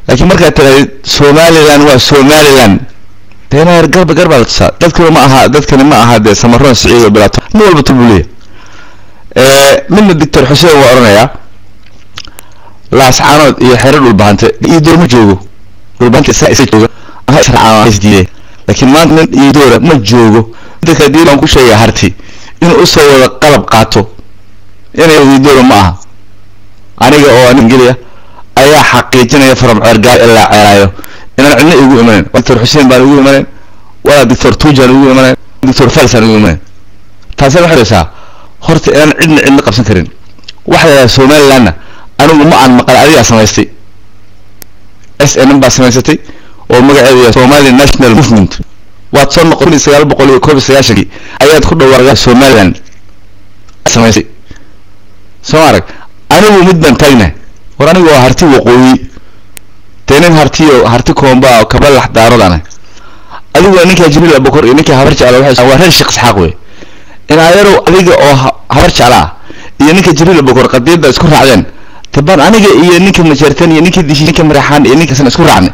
laakiin marka tiraahdo Somaliland waa Somaliland teena garba la tusaa dadkana ma aha de samaroon siciid bilaato ma walba tulbuliye min Dr. Xuseen waa oranaya laascaanood iyo xerar dhulbaante iyo doorma joogo dhulbaante isa jooga aha isdiye laakiin maanta iyo doora ma joogo dadka diilan ku sheegay harti inuu u soo wada qalab qaato inay doora ma aha aniga oo aan ingiliya ayaa xaqiijinaya faram cirgaal ilaa ceeraayo inaan cidna ugu imaanay Dr. Xuseen baan ugu imaanay wala Dr. Tujan ugu imaanay Dr. Falsan ugu imaanay taasina waxay leedahay horta inaan cidna qabsan karin waxa Somaliland anigu ma aan maqal adiga samaystay SNM baa samaysatay oo magaceedu Somali National Movement waad soo noqon 1999 ayaad ku dhawaaqay Somaliland samaysay soo arag anigu mid baan tagnaa war anigu waa harti waqooyi teenan harti koomba oo kabal daaradana adigu ninka Jibril Abukar iyo ninka habar jecel waxay waa reer Sheekh Isxaaq way in ayaro adiga oo habar jecel iyo ninka Jibril Abukar qadiyada isku raacdeen taban aniga iyo ninka majartan iyo ninka dishi ninka maraxaan iyo ninka san isku raacnay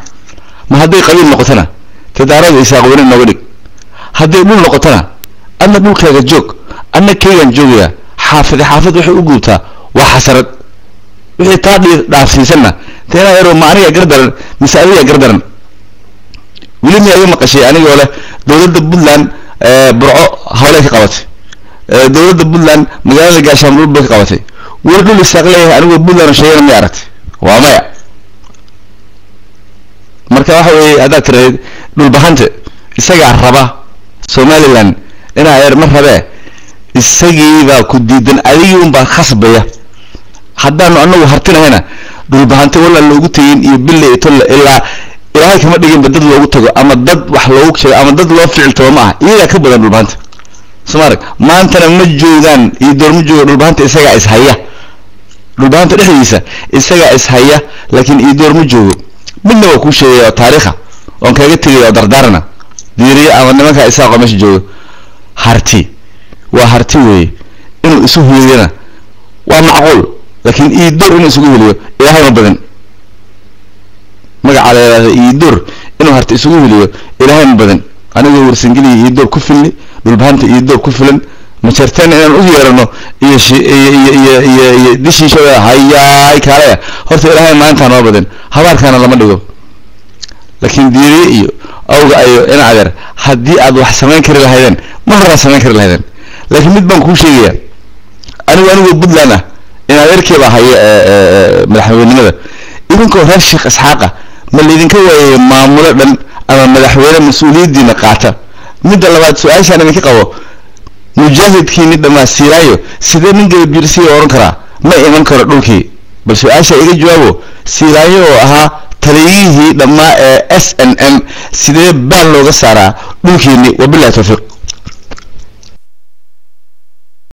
ma haday qabiil noqotana tadaarada isaaqoona nooga dhig haday dhul noqotana anna dhulkaaga joog anna keegan joogaya xaafid waxay u guubtaa waa xasarad wixii taadii dhaafsiisana teena yaro ma aniga gardaran misaaliya gardaran wili ma ayma qashay aniga wala dawladda Puntland burco hawlay ka qabatay dawladda Puntland magaalada Gaashaamul bay ka qabatay weli dhul isaaqleeyahay anigu Puntland sheegana ma aragtay waa maya marka waxa weey adaa tiray dhul bahante isaga raba Somaliland ina ayr ma rabe isagiiba ku diidan adigu baa khasbaya haddaan anagu hartinayna dhul bahante wala loogu tayin iyo bille tolla ilaa ilaahay kama dhigin dad loogu tago ama dad wax loogu sheego ama dad loo ficilto ma aha iyaga ka badan dhul bahante Soomaaliya maantana ma joogan iyo doorma joogo dhul bahante isaga is haya dhul bahante dhexdiisa isaga is haya laakiin iyo doorma joogo midna waa ku sheegay taariikha oo kaga tagay dardarana diiriye ama nimanka isaaqo meesha joogo harti waa harti weey inuu isu hiyayna waa macquul laakiin ii door inuu isugu heliyo ilaahay ma badan magaca leeyahay ii door inuu harti isugu heliyo ilaahay ma badan anigu warsangili ii door ku filni dhulbaanta ii door ku filan ma jartaan inaan u yeerano iyo dishiishada hayaay kale horta ilaahay maanta ma badan habarkana lama dhigo laakiin diiriye iyo awga ayo in adeer haddii aad wax samayn kari lahaydeen ma hore samayn kari lahaydeen laakiin mid baan ku sheegaya anigu Puntland in adeerkeeba haya madaxweynimada idinkoo reer Sheekh Isxaaq ma leedinka waayay maamulo dhan ama madaxweyne mas'uuliyadiina qaata mid labaad su'aashan idinka qabo mujaahidkiina dhamaasirayo sidee nin galbiirsi oran kara ma iman karo dhulkii bal su'aasha iga jawaabo sirayo aha taliyihii dhamaa SNM sidee baan looga saaraa dhulkiini wabillahi tawfiiq